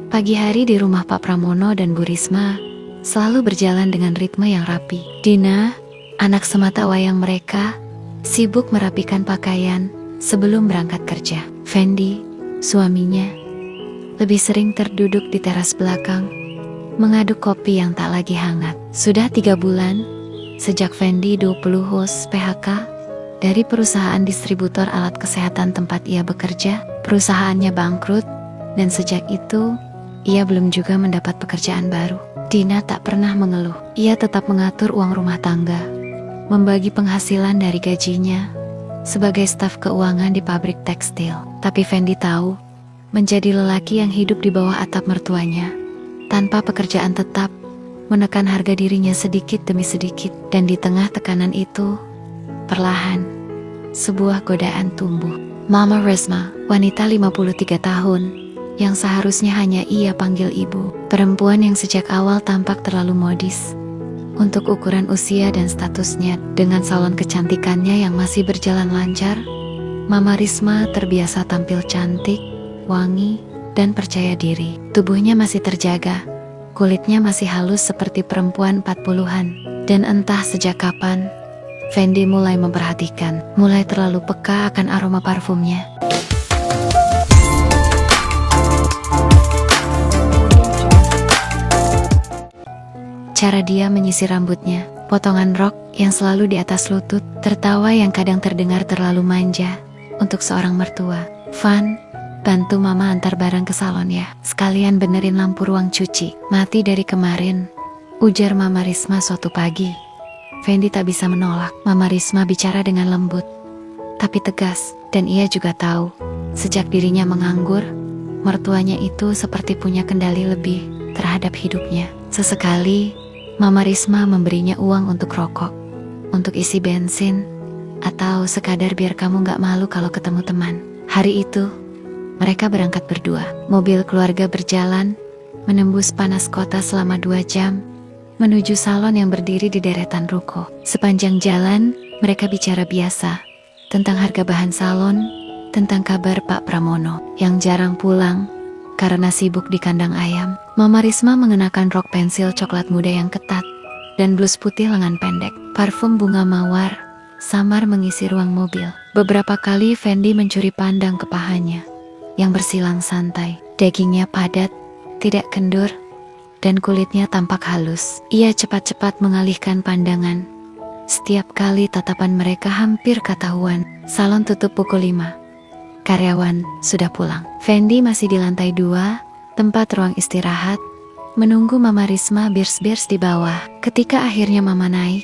Pagi hari di rumah Pak Pramono dan Bu Risma selalu berjalan dengan ritme yang rapi. Dina, anak semata wayang mereka, sibuk merapikan pakaian sebelum berangkat kerja. Fendi, suaminya, lebih sering terduduk di teras belakang, mengaduk kopi yang tak lagi hangat. Sudah 3 bulan, sejak Fendi 20 host PHK dari perusahaan distributor alat kesehatan tempat ia bekerja. Perusahaannya bangkrut, dan sejak itu, ia belum juga mendapat pekerjaan baru. Dina tak pernah mengeluh. Ia tetap mengatur uang rumah tangga, membagi penghasilan dari gajinya sebagai staf keuangan di pabrik tekstil. Tapi Fendi tahu, menjadi lelaki yang hidup di bawah atap mertuanya, tanpa pekerjaan tetap, menekan harga dirinya sedikit demi sedikit. Dan di tengah tekanan itu, perlahan, sebuah godaan tumbuh. Mama Risma, wanita 53 tahun, yang seharusnya hanya ia panggil ibu. Perempuan yang sejak awal tampak terlalu modis untuk ukuran usia dan statusnya. Dengan salon kecantikannya yang masih berjalan lancar, Mama Risma terbiasa tampil cantik, wangi, dan percaya diri. Tubuhnya masih terjaga, kulitnya masih halus seperti perempuan 40-an. Dan entah sejak kapan, Fendi mulai memperhatikan, mulai terlalu peka akan aroma parfumnya. Cara dia menyisir rambutnya, potongan rok yang selalu di atas lutut, tertawa yang kadang terdengar terlalu manja untuk seorang mertua. Van, bantu mama antar barang ke salon ya. Sekalian benerin lampu ruang cuci. Mati dari kemarin, ujar Mama Risma suatu pagi. Fendi tak bisa menolak. Mama Risma bicara dengan lembut, tapi tegas. Dan ia juga tahu, sejak dirinya menganggur, mertuanya itu seperti punya kendali lebih terhadap hidupnya. Sesekali, Mama Risma memberinya uang untuk rokok, untuk isi bensin, atau sekadar biar kamu gak malu kalau ketemu teman. Hari itu, mereka berangkat berdua. Mobil keluarga berjalan, menembus panas kota selama 2 jam, menuju salon yang berdiri di deretan ruko. Sepanjang jalan, mereka bicara biasa, tentang harga bahan salon, tentang kabar Pak Pramono, yang jarang pulang, karena sibuk di kandang ayam. Mama Risma mengenakan rok pensil coklat muda yang ketat, dan blus putih lengan pendek. Parfum bunga mawar samar mengisi ruang mobil. Beberapa kali Fendi mencuri pandang ke pahanya, yang bersilang santai. Dagingnya padat, tidak kendur, dan kulitnya tampak halus. Ia cepat-cepat mengalihkan pandangan. Setiap kali tatapan mereka hampir ketahuan. Salon tutup pukul 5. Karyawan sudah pulang. Fendi masih di lantai 2, tempat ruang istirahat, menunggu Mama Risma birs-birs di bawah. Ketika akhirnya Mama naik,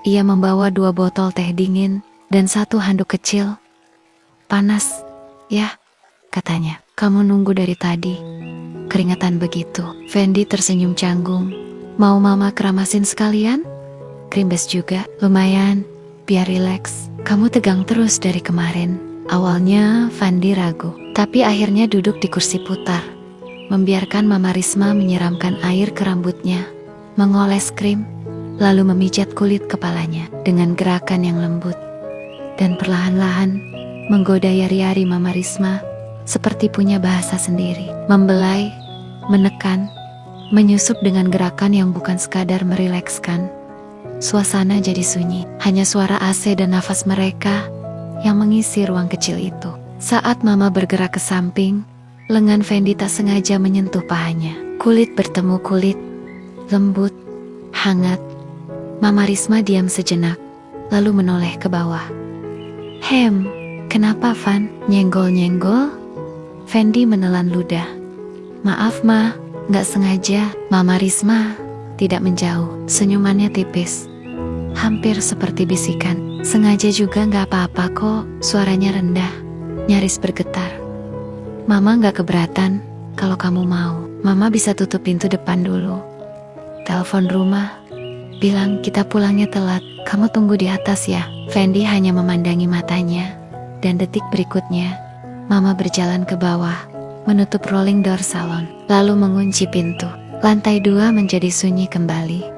ia membawa 2 botol teh dingin dan 1 handuk kecil. Panas, ya, katanya. Kamu nunggu dari tadi. Keringatan begitu. Fendi tersenyum canggung. Mau Mama keramasin sekalian? Krimbes juga. Lumayan, biar rileks. Kamu tegang terus dari kemarin. Awalnya Fendi ragu, tapi akhirnya duduk di kursi putar, membiarkan Mama Risma menyiramkan air ke rambutnya, mengoles krim, lalu memijat kulit kepalanya dengan gerakan yang lembut. Dan perlahan-lahan menggoda yari-yari Mama Risma seperti punya bahasa sendiri. Membelai, menekan, menyusup dengan gerakan yang bukan sekadar merilekskan. Suasana jadi sunyi, hanya suara AC dan nafas mereka yang mengisi ruang kecil itu. Saat Mama bergerak ke samping, lengan Fendi tak sengaja menyentuh pahanya. Kulit bertemu kulit, lembut, hangat. Mama Risma diam sejenak, lalu menoleh ke bawah. Kenapa Van? Nyenggol-nyenggol? Fendi menelan ludah. Maaf Ma, gak sengaja. Mama Risma tidak menjauh, senyumannya tipis, hampir seperti bisikan. Sengaja juga gak apa-apa kok. Suaranya rendah, nyaris bergetar. Mama gak keberatan kalau kamu mau. Mama bisa tutup pintu depan dulu, telepon rumah, bilang kita pulangnya telat. Kamu tunggu di atas ya. Fendi hanya memandangi matanya, dan detik berikutnya Mama berjalan ke bawah, menutup rolling door salon, lalu mengunci pintu. Lantai 2 menjadi sunyi kembali.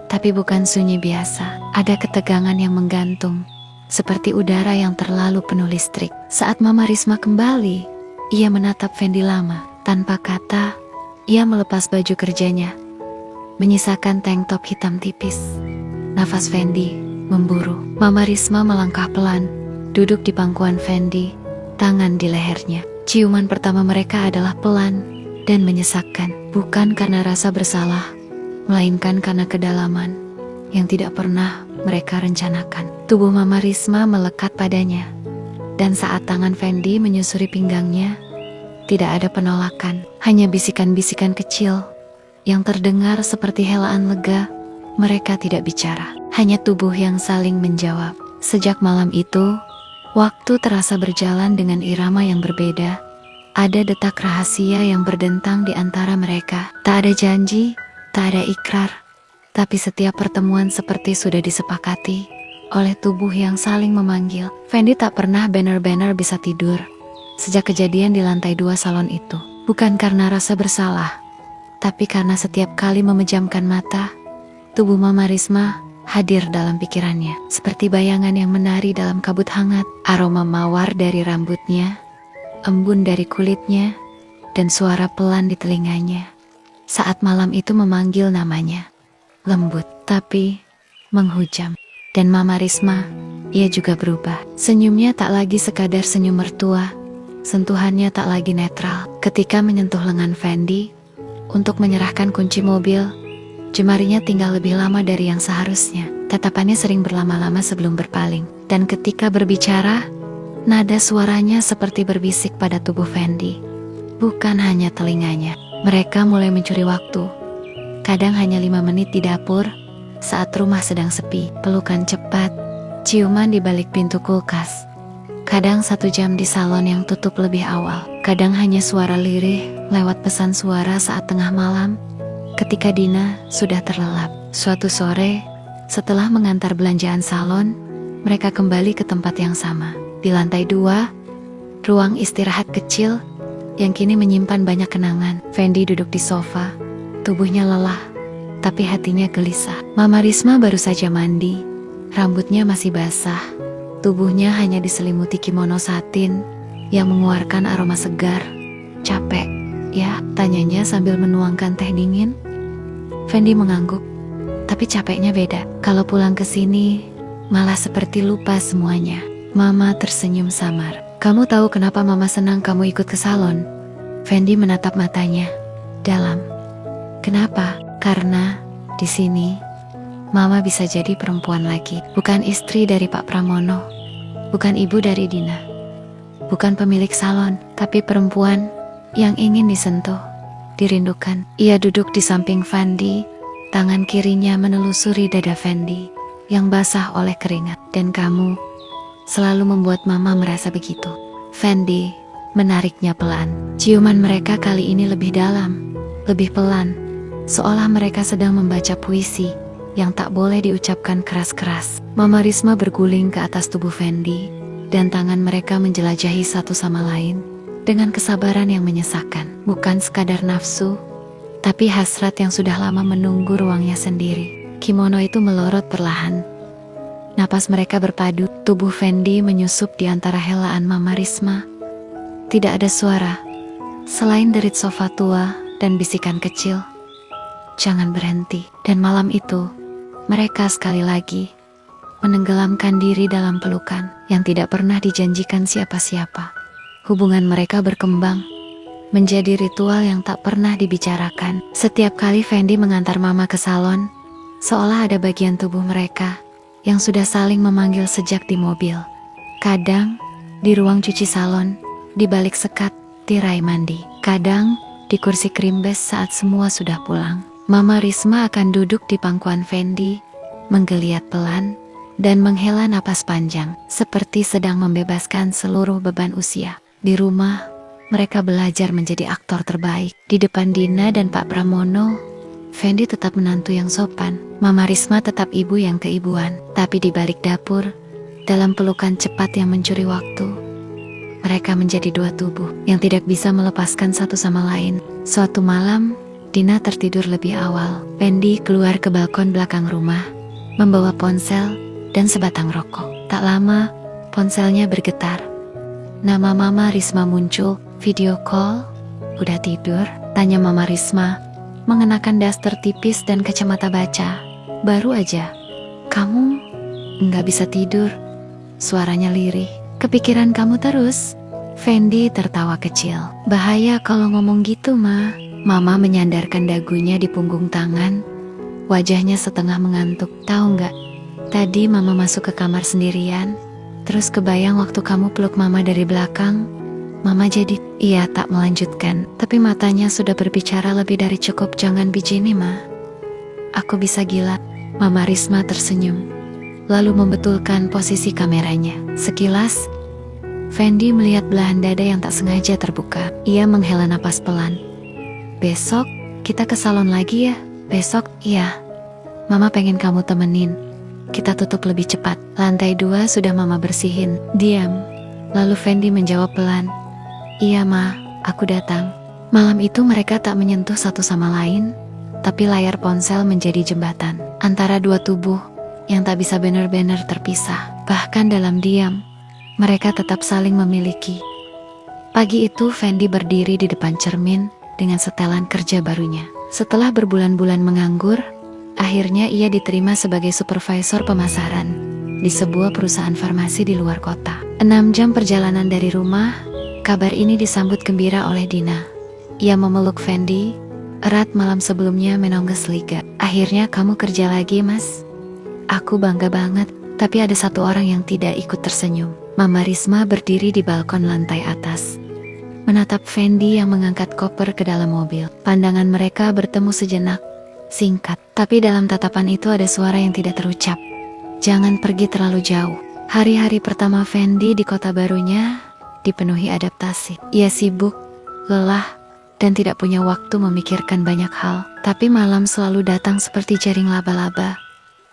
Tapi bukan sunyi biasa, ada ketegangan yang menggantung, seperti udara yang terlalu penuh listrik. Saat Mama Risma kembali, ia menatap Fendi lama, tanpa kata, Ia melepas baju kerjanya, menyisakan tank top hitam tipis. Nafas Fendi memburu. Mama Risma melangkah pelan, duduk di pangkuan Fendi, tangan di lehernya. Ciuman pertama mereka adalah pelan dan menyesakkan, bukan karena rasa bersalah, melainkan karena kedalaman yang tidak pernah mereka rencanakan. Tubuh Mama Risma melekat padanya, dan saat tangan Fendi menyusuri pinggangnya, tidak ada penolakan, hanya bisikan-bisikan kecil yang terdengar seperti helaan lega. Mereka tidak bicara, hanya tubuh yang saling menjawab. Sejak malam itu, waktu terasa berjalan dengan irama yang berbeda. Ada detak rahasia yang berdentang di antara mereka. Tak ada janji, tak ada ikrar, tapi setiap pertemuan seperti sudah disepakati oleh tubuh yang saling memanggil. Fendi tak pernah benar-benar bisa tidur sejak kejadian di lantai 2 salon itu. Bukan karena rasa bersalah, tapi karena setiap kali memejamkan mata, tubuh Mama Risma hadir dalam pikirannya, seperti bayangan yang menari dalam kabut hangat. Aroma mawar dari rambutnya, embun dari kulitnya, dan suara pelan di telinganya saat malam itu memanggil namanya. Lembut, tapi menghujam. Dan Mama Risma, ia juga berubah. Senyumnya tak lagi sekadar senyum mertua, sentuhannya tak lagi netral. Ketika menyentuh lengan Fendi untuk menyerahkan kunci mobil, jemarinya tinggal lebih lama dari yang seharusnya. Tatapannya sering berlama-lama sebelum berpaling. Dan ketika berbicara, nada suaranya seperti berbisik pada tubuh Fendi, bukan hanya telinganya. Mereka mulai mencuri waktu. Kadang hanya 5 menit di dapur saat rumah sedang sepi. Pelukan cepat, ciuman di balik pintu kulkas. Kadang 1 jam di salon yang tutup lebih awal. Kadang hanya suara lirih lewat pesan suara saat tengah malam, ketika Dina sudah terlelap. Suatu sore, setelah mengantar belanjaan salon, mereka kembali ke tempat yang sama. Di lantai 2, ruang istirahat kecil yang kini menyimpan banyak kenangan. Fendi duduk di sofa, tubuhnya lelah, tapi hatinya gelisah. Mama Risma baru saja mandi, rambutnya masih basah, tubuhnya hanya diselimuti kimono satin yang mengeluarkan aroma segar. Capek, ya? Tanyanya sambil menuangkan teh dingin. Fendi mengangguk, tapi capeknya beda. Kalau pulang ke sini, malah seperti lupa semuanya. Mama tersenyum samar. Kamu tahu kenapa Mama senang kamu ikut ke salon? Fendi menatap matanya dalam. Kenapa? Karena di sini Mama bisa jadi perempuan lagi. Bukan istri dari Pak Pramono, bukan ibu dari Dina, bukan pemilik salon, tapi perempuan yang ingin disentuh, dirindukan. Ia duduk di samping Fendi, tangan kirinya menelusuri dada Fendi yang basah oleh keringat. Dan kamu selalu membuat Mama merasa begitu. Fendi menariknya pelan. Ciuman mereka kali ini lebih dalam, lebih pelan, seolah mereka sedang membaca puisi yang tak boleh diucapkan keras-keras. Mama Risma berguling ke atas tubuh Fendi, dan tangan mereka menjelajahi satu sama lain dengan kesabaran yang menyesakkan. Bukan sekadar nafsu, tapi hasrat yang sudah lama menunggu ruangnya sendiri. Kimono itu melorot perlahan. Napas mereka berpadu, tubuh Fendi menyusup di antara helaan Mama Risma. Tidak ada suara, selain derit sofa tua dan bisikan kecil. Jangan berhenti. Dan malam itu, mereka sekali lagi menenggelamkan diri dalam pelukan yang tidak pernah dijanjikan siapa-siapa. Hubungan mereka berkembang menjadi ritual yang tak pernah dibicarakan. Setiap kali Fendi mengantar Mama ke salon, seolah ada bagian tubuh mereka yang sudah saling memanggil sejak di mobil. Kadang di ruang cuci salon, di balik sekat tirai mandi. Kadang di kursi krimbes saat semua sudah pulang. Mama Risma akan duduk di pangkuan Fendi, menggeliat pelan, dan menghela napas panjang, seperti sedang membebaskan seluruh beban usia. Di rumah, mereka belajar menjadi aktor terbaik. Di depan Dina dan Pak Pramono, Fendi tetap menantu yang sopan. Mama Risma tetap ibu yang keibuan. Tapi di balik dapur, dalam pelukan cepat yang mencuri waktu, mereka menjadi 2 tubuh yang tidak bisa melepaskan satu sama lain. Suatu malam, Dina tertidur lebih awal. Fendi keluar ke balkon belakang rumah, membawa ponsel dan sebatang rokok. Tak lama, ponselnya bergetar. Nama Mama Risma muncul. Video call Udah tidur? Tanya Mama Risma, mengenakan daster tipis dan kacamata baca. Baru aja. Kamu nggak bisa tidur. Suaranya lirih. Kepikiran kamu terus? Fendi tertawa kecil. Bahaya kalau ngomong gitu, Ma. Mama menyandarkan dagunya di punggung tangan. Wajahnya setengah mengantuk. Tahu nggak? Tadi Mama masuk ke kamar sendirian. Terus kebayang waktu kamu peluk Mama dari belakang. Mama jadi, iya tak melanjutkan. Tapi matanya sudah berbicara lebih dari cukup. Jangan bijini, Ma. Aku bisa gila. Mama Risma tersenyum. Lalu membetulkan posisi kameranya. Sekilas, Fendi melihat belahan dada yang tak sengaja terbuka. Ia menghela napas pelan. Besok, kita ke salon lagi ya? Besok, iya. Mama pengen kamu temenin. Kita tutup lebih cepat. Lantai 2 sudah Mama bersihin. Diam. Lalu Fendi menjawab pelan. Iya, Ma, aku datang. Malam itu mereka tak menyentuh satu sama lain, tapi layar ponsel menjadi jembatan antara dua tubuh yang tak bisa benar-benar terpisah. Bahkan dalam diam, mereka tetap saling memiliki. Pagi itu Fendi berdiri di depan cermin dengan setelan kerja barunya. Setelah berbulan-bulan menganggur, akhirnya ia diterima sebagai supervisor pemasaran di sebuah perusahaan farmasi di luar kota. 6 jam perjalanan dari rumah, kabar ini disambut gembira oleh Dina. Ia memeluk Fendi, erat malam sebelumnya menonggas liga. Akhirnya kamu kerja lagi, Mas? Aku bangga banget, tapi ada satu orang yang tidak ikut tersenyum. Mama Risma berdiri di balkon lantai atas, menatap Fendi yang mengangkat koper ke dalam mobil. Pandangan mereka bertemu sejenak, singkat. Tapi dalam tatapan itu ada suara yang tidak terucap. Jangan pergi terlalu jauh. Hari-hari pertama Fendi di kota barunya dipenuhi adaptasi. Ia sibuk, lelah, dan tidak punya waktu memikirkan banyak hal. Tapi malam selalu datang seperti jaring laba-laba,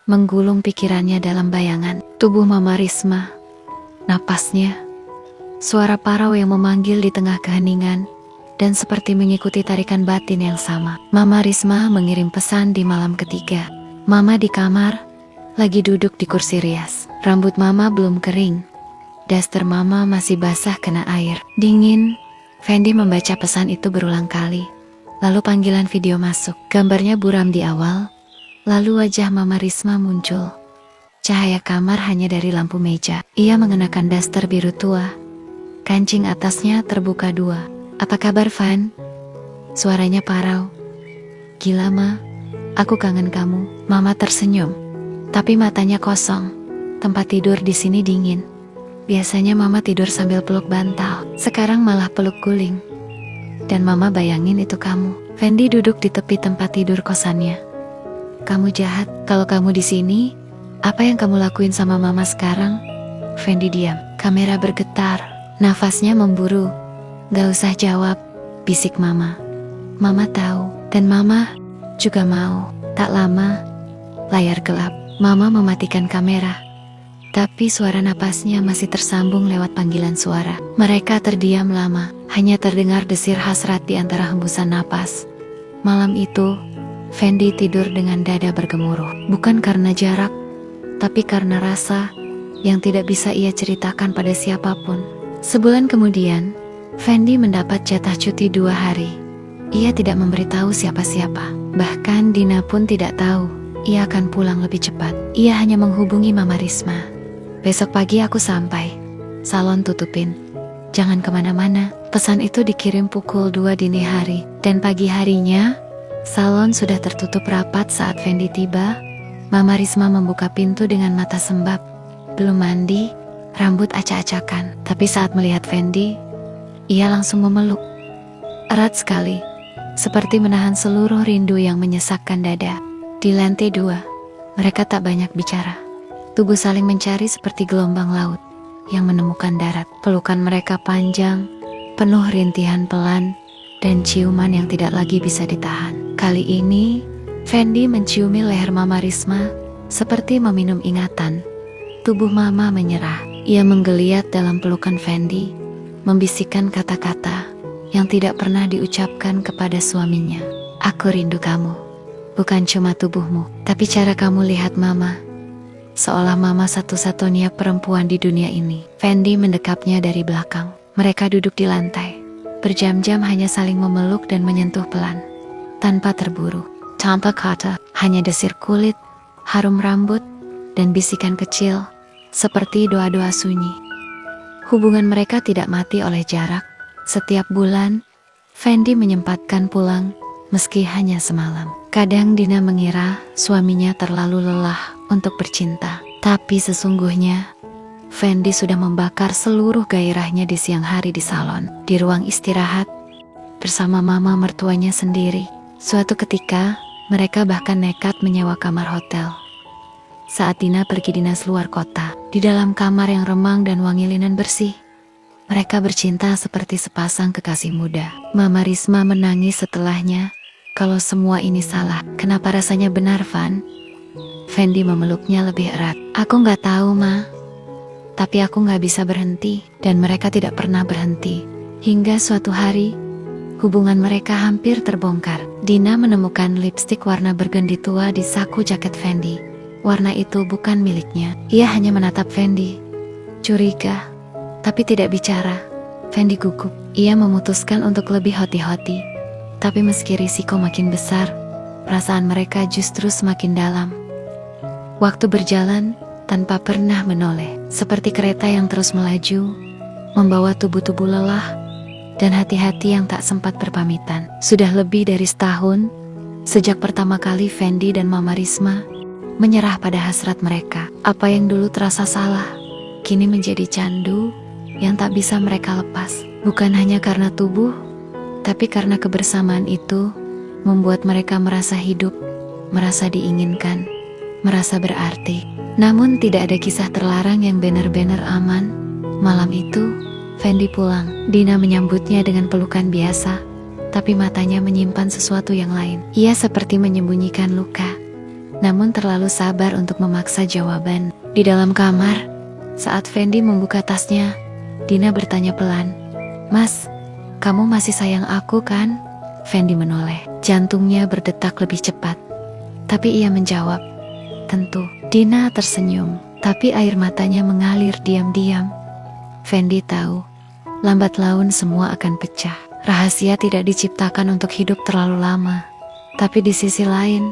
menggulung pikirannya dalam bayangan. Tubuh Mama Risma, napasnya, suara parau yang memanggil di tengah keheningan, dan seperti mengikuti tarikan batin yang sama. Mama Risma mengirim pesan di malam ketiga. Mama di kamar, lagi duduk di kursi rias. Rambut Mama belum kering. Daster Mama masih basah kena air. Dingin. Fendi membaca pesan itu berulang kali. Lalu panggilan video masuk. Gambarnya buram di awal. Lalu wajah Mama Risma muncul. Cahaya kamar hanya dari lampu meja. Ia mengenakan daster biru tua. Kancing atasnya terbuka 2. Apa kabar, Van? Suaranya parau. Gila, Ma. Aku kangen kamu. Mama tersenyum. Tapi matanya kosong. Tempat tidur di sini dingin. Biasanya Mama tidur sambil peluk bantal. Sekarang malah peluk guling. Dan Mama bayangin itu kamu. Fendi duduk di tepi tempat tidur kosannya. Kamu jahat. Kalau kamu di sini, apa yang kamu lakuin sama Mama sekarang? Fendi diam. Kamera bergetar. Nafasnya memburu. Gak usah jawab, bisik Mama. Mama tahu. Dan Mama juga mau. Tak lama, layar gelap. Mama mematikan kamera. Tapi suara napasnya masih tersambung lewat panggilan suara. Mereka terdiam lama, hanya terdengar desir hasrat di antara hembusan napas. Malam itu, Fendi tidur dengan dada bergemuruh. Bukan karena jarak, tapi karena rasa yang tidak bisa ia ceritakan pada siapapun. Sebulan kemudian, Fendi mendapat jatah cuti 2 hari. Ia tidak memberitahu siapa-siapa. Bahkan Dina pun tidak tahu ia akan pulang lebih cepat. Ia hanya menghubungi Mama Risma. Besok pagi aku sampai. Salon tutupin. Jangan kemana-mana. Pesan itu dikirim pukul 2 dini hari. Dan pagi harinya, salon sudah tertutup rapat saat Fendi tiba. Mama Risma membuka pintu dengan mata sembab. Belum mandi, rambut acak-acakan. Tapi saat melihat Fendi, ia langsung memeluk. Erat sekali, seperti menahan seluruh rindu yang menyesakkan dada. Di lantai 2, mereka tak banyak bicara. Tubuh saling mencari seperti gelombang laut yang menemukan darat. Pelukan mereka panjang, penuh rintihan pelan, dan ciuman yang tidak lagi bisa ditahan. Kali ini, Fendi menciumi leher Mama Risma seperti meminum ingatan. Tubuh Mama menyerah. Ia menggeliat dalam pelukan Fendi, membisikkan kata-kata yang tidak pernah diucapkan kepada suaminya. Aku rindu kamu. Bukan cuma tubuhmu, tapi cara kamu lihat Mama. Seolah Mama satu-satunya perempuan di dunia ini. Fendi mendekapnya dari belakang. Mereka duduk di lantai. berjam-jam hanya saling memeluk dan menyentuh pelan, tanpa terburu, tanpa kata, hanya desir kulit, harum rambut, dan bisikan kecil, seperti doa-doa sunyi. Hubungan mereka tidak mati oleh jarak. Setiap bulan, Fendi menyempatkan pulang, meski hanya semalam. Kadang Dina mengira suaminya terlalu lelah untuk bercinta, tapi sesungguhnya Fendi sudah membakar seluruh gairahnya di siang hari di salon, di ruang istirahat, bersama mama mertuanya sendiri. Suatu ketika, mereka bahkan nekat menyewa kamar hotel. Saat Dina pergi dinas luar kota, di dalam kamar yang remang dan wangi linen bersih, mereka bercinta seperti sepasang kekasih muda. Mama Risma menangis setelahnya. Kalau semua ini salah, kenapa rasanya benar, Van? Fendi memeluknya lebih erat. Aku nggak tahu, Ma. Tapi aku nggak bisa berhenti, dan mereka tidak pernah berhenti. Hingga suatu hari, hubungan mereka hampir terbongkar. Dina menemukan lipstik warna burgundy tua di saku jaket Fendi. Warna itu bukan miliknya. Ia hanya menatap Fendi. Curiga, tapi tidak bicara. Fendi gugup. Ia memutuskan untuk lebih hati-hati. Tapi meski risiko makin besar, perasaan mereka justru semakin dalam. Waktu berjalan tanpa pernah menoleh, seperti kereta yang terus melaju, membawa tubuh-tubuh lelah dan hati-hati yang tak sempat berpamitan. Sudah lebih dari setahun sejak pertama kali Fendi dan Mama Risma menyerah pada hasrat mereka. Apa yang dulu terasa salah, kini menjadi candu yang tak bisa mereka lepas. Bukan hanya karena tubuh, tapi karena kebersamaan itu membuat mereka merasa hidup, merasa diinginkan, merasa berarti. Namun tidak ada kisah terlarang yang benar-benar aman. Malam itu, Fendi pulang. Dina menyambutnya dengan pelukan biasa, tapi matanya menyimpan sesuatu yang lain. Ia seperti menyembunyikan luka, namun terlalu sabar untuk memaksa jawaban. Di dalam kamar, saat Fendi membuka tasnya, Dina bertanya pelan, "Mas, kamu masih sayang aku kan?" Fendi menoleh. Jantungnya berdetak lebih cepat. Tapi ia menjawab, "Tentu." Dina tersenyum, tapi air matanya mengalir diam-diam. Fendi tahu, lambat laun semua akan pecah. Rahasia tidak diciptakan untuk hidup terlalu lama. Tapi di sisi lain,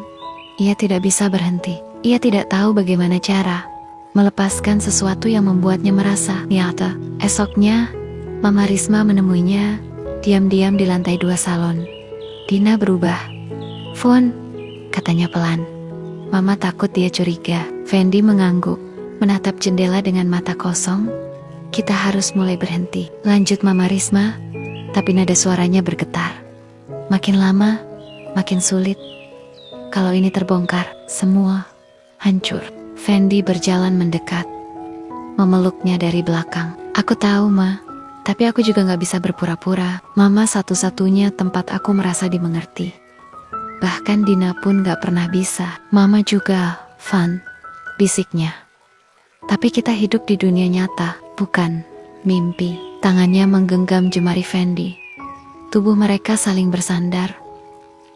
ia tidak bisa berhenti. Ia tidak tahu bagaimana cara melepaskan sesuatu yang membuatnya merasa nyata. Esoknya, Mama Risma menemuinya diam-diam di lantai 2 salon. Dina berubah. "Fon," katanya pelan. Mama takut dia curiga. Fendi mengangguk, menatap jendela dengan mata kosong. "Kita harus mulai berhenti," lanjut Mama Risma, tapi nada suaranya bergetar. "Makin lama, makin sulit. Kalau ini terbongkar, semua hancur." Fendi berjalan mendekat, memeluknya dari belakang. "Aku tahu, Ma, tapi aku juga gak bisa berpura-pura. Mama satu-satunya tempat aku merasa dimengerti. Bahkan Dina pun gak pernah bisa." "Mama juga, Van," bisiknya. "Tapi kita hidup di dunia nyata, bukan mimpi." Tangannya menggenggam jemari Fendi. Tubuh mereka saling bersandar,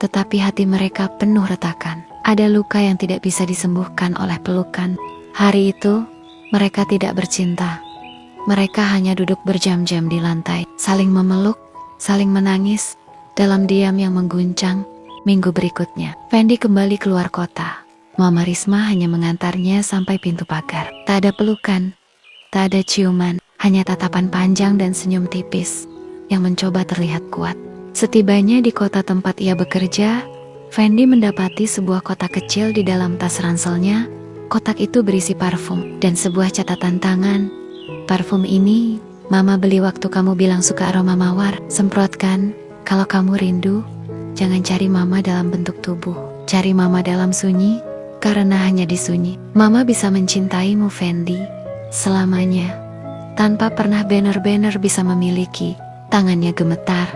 tetapi hati mereka penuh retakan. Ada luka yang tidak bisa disembuhkan oleh pelukan. Hari itu, mereka tidak bercinta. Mereka hanya duduk berjam-jam di lantai, saling memeluk, saling menangis, dalam diam yang mengguncang. Minggu berikutnya, Fendi kembali keluar kota. Mama Risma hanya mengantarnya sampai pintu pagar. Tak ada pelukan, tak ada ciuman, hanya tatapan panjang dan senyum tipis yang mencoba terlihat kuat. Setibanya di kota tempat ia bekerja, Fendi mendapati sebuah kotak kecil di dalam tas ranselnya. Kotak itu berisi parfum dan sebuah catatan tangan. "Parfum ini Mama beli waktu kamu bilang suka aroma mawar. Semprotkan. Kalau kamu rindu, jangan cari Mama dalam bentuk tubuh. Cari Mama dalam sunyi, karena hanya di sunyi Mama bisa mencintaimu, Fendi, selamanya, tanpa pernah benar-benar bisa memiliki." Tangannya gemetar,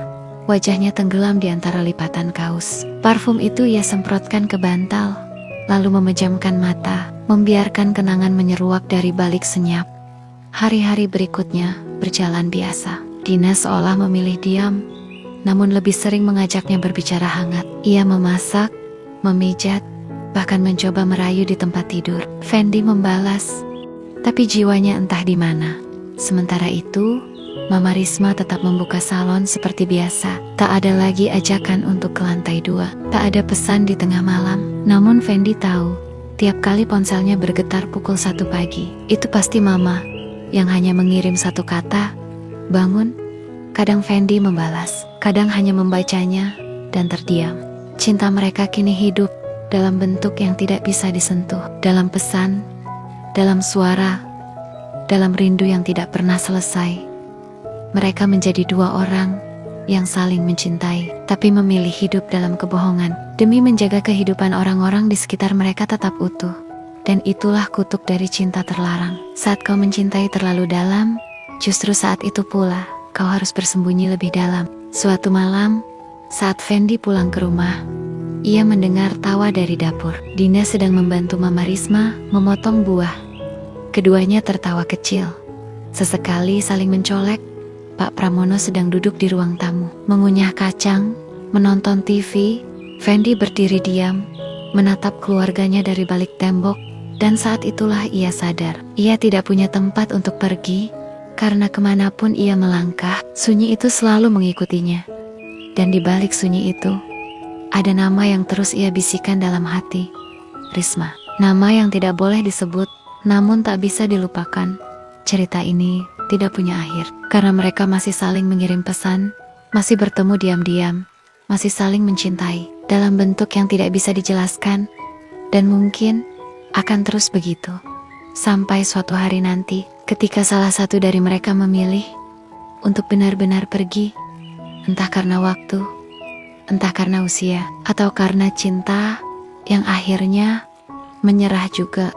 wajahnya tenggelam di antara lipatan kaos. Parfum itu ia semprotkan ke bantal, lalu memejamkan mata, membiarkan kenangan menyeruak dari balik senyap. Hari-hari berikutnya berjalan biasa. Dina seolah memilih diam, namun lebih sering mengajaknya berbicara hangat. Ia memasak, memijat, bahkan mencoba merayu di tempat tidur. Fendi membalas, tapi jiwanya entah di mana. Sementara itu, Mama Risma tetap membuka salon seperti biasa. Tak ada lagi ajakan untuk ke lantai 2. Tak ada pesan di tengah malam. Namun Fendi tahu, tiap kali ponselnya bergetar pukul 1 pagi, itu pasti Mama yang hanya mengirim satu kata, "Bangun." Kadang Fendi membalas, kadang hanya membacanya dan terdiam. Cinta mereka kini hidup dalam bentuk yang tidak bisa disentuh, dalam pesan, dalam suara, dalam rindu yang tidak pernah selesai. Mereka menjadi dua orang yang saling mencintai, tapi memilih hidup dalam kebohongan demi menjaga kehidupan orang-orang di sekitar mereka tetap utuh. Dan itulah kutuk dari cinta terlarang. Saat kau mencintai terlalu dalam, justru saat itu pula kau harus bersembunyi lebih dalam. Suatu malam, saat Fendi pulang ke rumah, ia mendengar tawa dari dapur. Dina sedang membantu Mama Risma memotong buah. Keduanya tertawa kecil. Sesekali saling mencolek. Pak Pramono sedang duduk di ruang tamu, mengunyah kacang, menonton TV. Fendi berdiri diam, menatap keluarganya dari balik tembok. Dan saat itulah ia sadar, ia tidak punya tempat untuk pergi, karena kemanapun ia melangkah, sunyi itu selalu mengikutinya. Dan di balik sunyi itu, ada nama yang terus ia bisikan dalam hati, Risma. Nama yang tidak boleh disebut, namun tak bisa dilupakan. Cerita ini tidak punya akhir, karena mereka masih saling mengirim pesan, masih bertemu diam-diam, masih saling mencintai, dalam bentuk yang tidak bisa dijelaskan, dan mungkin akan terus begitu. Sampai suatu hari nanti, ketika salah satu dari mereka memilih untuk benar-benar pergi, entah karena waktu, entah karena usia, atau karena cinta yang akhirnya menyerah juga.